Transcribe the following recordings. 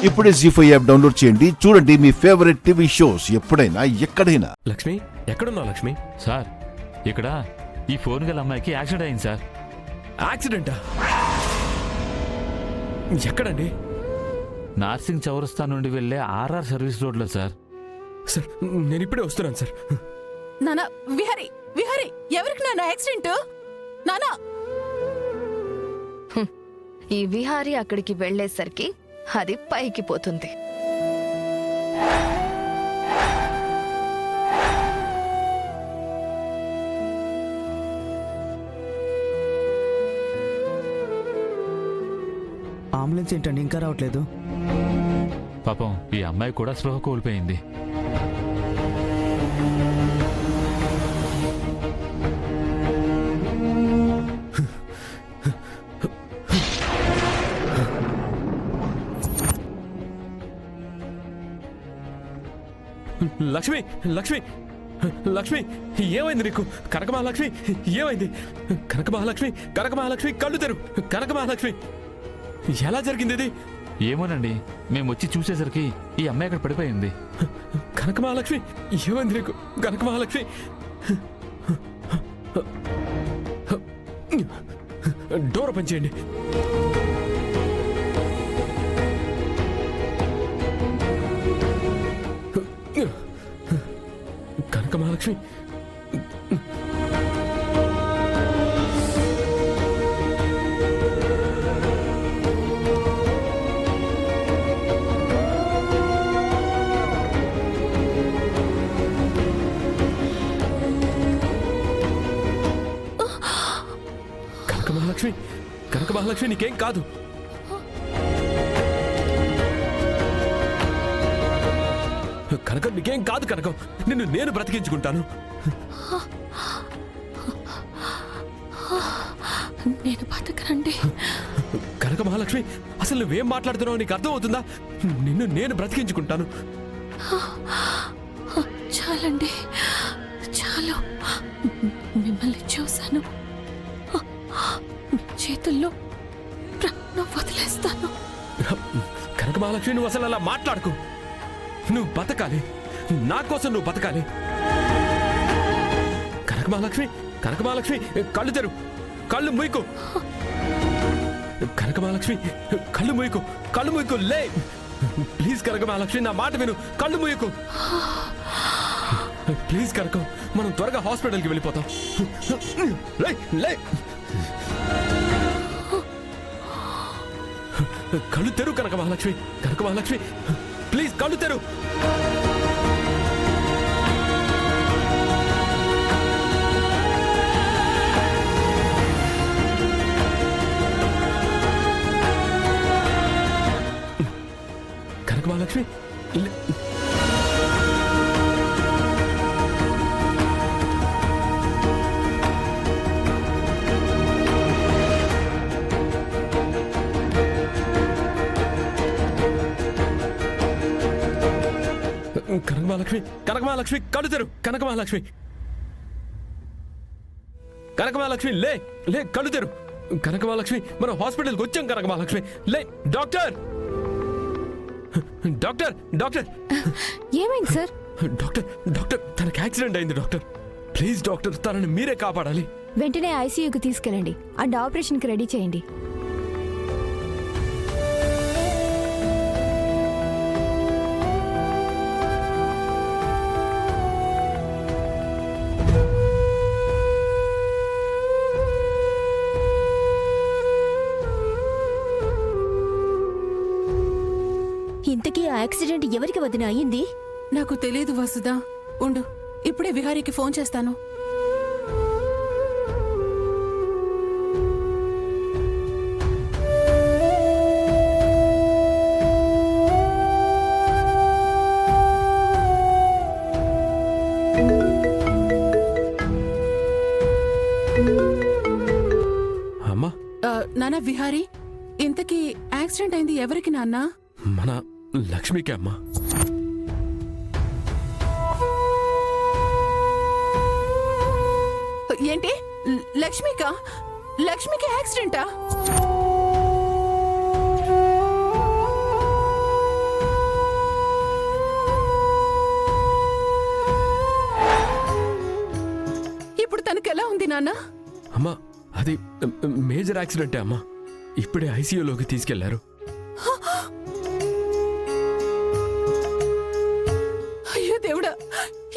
ఇప్పుడే జీ5 app download చేయండి. చూడండి మీ ఫేవరెట్ టీవీ షోస్ ఎప్పుడైనా ఎక్కడైనా. లక్ష్మి, ఎక్కడున్నావు లక్ష్మి? సార్, ఇక్కడ ఈ ఫోన్ గల అమ్మాయికి యాక్సిడెంట్ అయింది సార్. యాక్సిడెంటా? ఎక్కడండి? నార్సింగ్ చౌరస్తా నుండి వెళ్లే ఆర్ఆర్ సర్వీస్ రోడ్లో సార్. సార్, నేను ఇప్పుడే వస్తున్నాను సార్. నానా, విహారీ విహారీ, ఎవరికి నాన్న యాక్సిడెంట్? నానా, ఈ విహారీ అక్కడికి వెళ్లేసరికి అది పైకి పోతుంది. అంబులెన్స్ ఏంటండి ఇంకా రావట్లేదు? పాపం ఈ అమ్మాయి కూడా స్పృహ కోల్పోయింది. లక్ష్మి, లక్ష్మి, లక్ష్మి, ఏమైంది నీకు? కనకమహాలక్ష్మి, ఏమైంది? కనకమహాలక్ష్మి, కనకమహాలక్ష్మి, కళ్ళు తెరు. కనకమహాలక్ష్మి, ఎలా జరిగింది ఇది? ఏమోనండి, మేము వచ్చి చూసేసరికి ఈ అమ్మాయి అక్కడ పడిపోయింది. కనకమహాలక్ష్మి, ఏమైంది నీకు? కనకమహాలక్ష్మి, డోర్ ఓపెన్ చేయండి. కనకమహాలక్ష్మి, కనకమహాలక్ష్మి, కనకమహాలక్ష్మి, నీకేం కాదు. కనకం, నీకేం కాదు కనకం. నిన్ను నేను బ్రతికించుకుంటాను. నేను బతకనండి. కనక మహాలక్ష్మి, అసలు నువ్వేం మాట్లాడుతున్నావు నీకు అర్థం అవుతుందా? నిన్ను నేను బ్రతికించుకుంటాను. చాలండి, చాలు. మిమ్మల్ని చూశాను. మీ చేతుల్లో ప్రాణం వదిలేస్తాను. కనక మహాలక్ష్మి, నువ్వు అసలు అలా మాట్లాడుకో. నువ్వు బతకాలి, నా కోసం నువ్వు బతకాలి. కనక మహాలక్ష్మి, కనక మహాలక్ష్మి, కళ్ళు తెరు. కళ్ళు మూయకు. కనక మహాలక్ష్మి, కళ్ళు మూయకు. కళ్ళు మూయకు, లే. ప్లీజ్ కనక మహాలక్ష్మి, నా మాట విను. కళ్ళు మూయకు. ప్లీజ్ కనకం, మనం త్వరగా హాస్పిటల్కి వెళ్ళిపోతాం. లే, లే. కళ్ళు తెరు కనక మహాలక్ష్మి. కనక మహాలక్ష్మి, ప్లీజ్ కళ్ళు తెరు. కనక మహాలక్ష్మి, కనకమహాలక్ష్మి, కనకమహాలక్ష్మి, కళ్ళు తెరు. కనకమహాలక్ష్మి, కనకమహాలక్ష్మి, లే, లే, కళ్ళు తెరు. కనకమహాలక్ష్మి, మనం హాస్పిటల్కి వచ్చాం. కనకమహాలక్ష్మి, లే. Doctor, doctor, doctor. ఏమైంది సార్? డాక్టర్, డాక్టర్, తనకి యాక్సిడెంట్ అయింది డాక్టర్. ప్లీజ్ డాక్టర్, తనని మీరే కాపాడాలి. వెంటనే ఐసీయూకి తీసుకెళ్ళండి. అండ్ ఆపరేషన్కి రెడీ చేయండి. ఇంతకీ ఆ యాక్సిడెంట్ ఎవరికి వదిన అయ్యింది? నాకు తెలియదు వసుదా. ఉండు, ఇప్పుడే విహారీకి ఫోన్ చేస్తాను. అమ్మా, నానా విహారీ, ఇంతకీ యాక్సిడెంట్ అయింది ఎవరికి నాన్న? మన లక్ష్మికే అమ్మా. ఏంటి? లక్ష్మికి యాక్సిడెంటా? ఏమైంది నాన్న? అమ్మా అది మేజర్ యాక్సిడెంటే అమ్మా. ఇప్పుడే ఐసీయూలోకి తీసుకెళ్లారు. అయ్యో దేవుడా,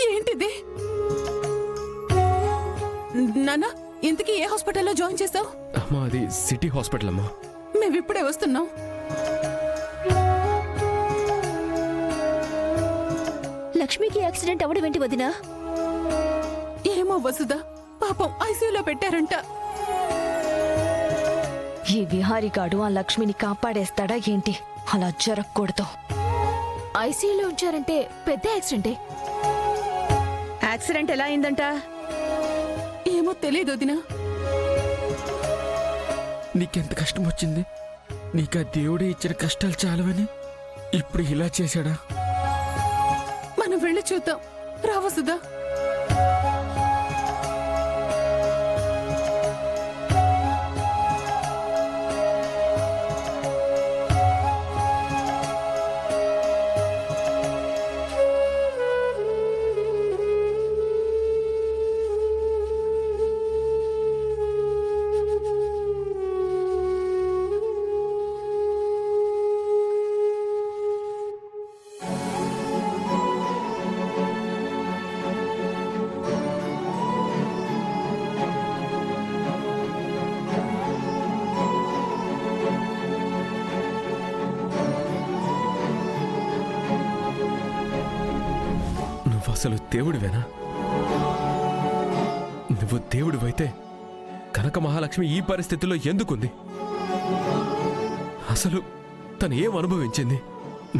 ఏంటిది? నాన్న, ఇంతకీ ఏ హాస్పిటల్లో జాయిన్ చేసావు? అమ్మా అది సిటీ హాస్పిటల్ అమ్మా. మేమిప్పుడే వస్తున్నాం. లక్ష్మికి యాక్సిడెంట్ అవడం ఏంటి వదినా? ఏమో వసుదా, పాపం ఐసీయూలో పెట్టారంట. ఈ విహారిగాడు ఆ లక్ష్మిని కాపాడేస్తాడా ఏంటి? అలా జరగకూడదు. ఐసీయూలో ఉంచారంటే పెద్ద యాక్సిడెంటే. యాక్సిడెంట్ ఎలా అయిందంట? ఏమో తెలియదు వదినా. నీకెంత కష్టం వచ్చింది? నీకు ఆ దేవుడే ఇచ్చిన కష్టాలు చాలవని ఇప్పుడు ఇలా చేశాడా? మనం వెళ్ళి చూద్దాం. రా వసుదా. అసలు దేవుడివేనా? నువ్వు దేవుడివైతే కనక మహాలక్ష్మి ఈ పరిస్థితిలో ఎందుకుంది? అసలు తను ఏం అనుభవించింది?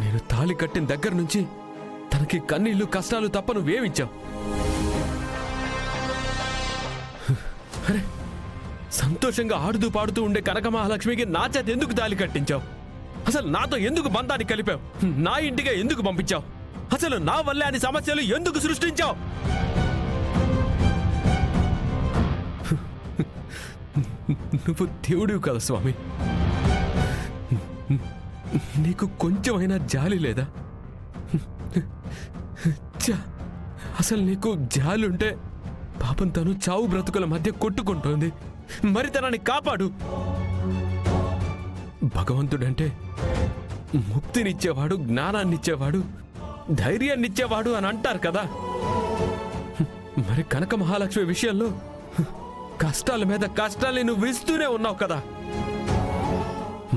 నేను తాళి కట్టిన దగ్గర నుంచి తనకి కన్నీళ్లు కష్టాలు తప్ప నువ్వేమిచ్చావు? అరే, సంతోషంగా ఆడుతూ పాడుతూ ఉండే కనక మహాలక్ష్మికి నా చేత ఎందుకు తాళి కట్టించావు? అసలు నాతో ఎందుకు బంధాన్ని కలిపావు? నా ఇంటిగా ఎందుకు పంపించావు? అసలు నా వల్లే అని సమస్యలు ఎందుకు సృష్టించావు? నువ్వు దేవుడివి కదా స్వామి. నీకు కొంచెమైనా జాలి లేదా? అసలు నీకు జాలి ఉంటే పాపం తను చావు బ్రతుకుల మధ్య కొట్టుకుంటోంది, మరి తనని కాపాడు. భగవంతుడంటే ముక్తినిచ్చేవాడు, జ్ఞానాన్నిచ్చేవాడు, ధైర్యాన్నిచ్చేవాడు అని అంటారు కదా. మరి కనక మహాలక్ష్మి విషయంలో కష్టాల మీద కష్టాల్ని నువ్వు ఇస్తూనే ఉన్నావు కదా.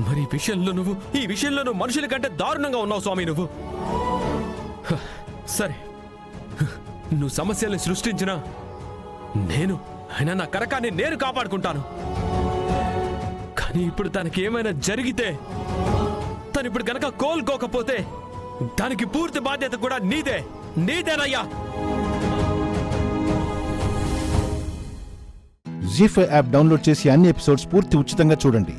మరి ఈ విషయంలో నువ్వు మనుషుల కంటే దారుణంగా ఉన్నావు స్వామి. నువ్వు సరే, నువ్వు సమస్యల్ని సృష్టించినా అయినా నా కనకాన్ని నేను కాపాడుకుంటాను. కానీ ఇప్పుడు తనకి ఏమైనా జరిగితే, తను ఇప్పుడు కనుక కోలుకోకపోతే దానికి పూర్తి బాధ్యత కూడా నీదేనయ్యా. జీ5 యాప్ డౌన్లోడ్ చేసి అన్ని ఎపిసోడ్స్ పూర్తి ఉచితంగా చూడండి.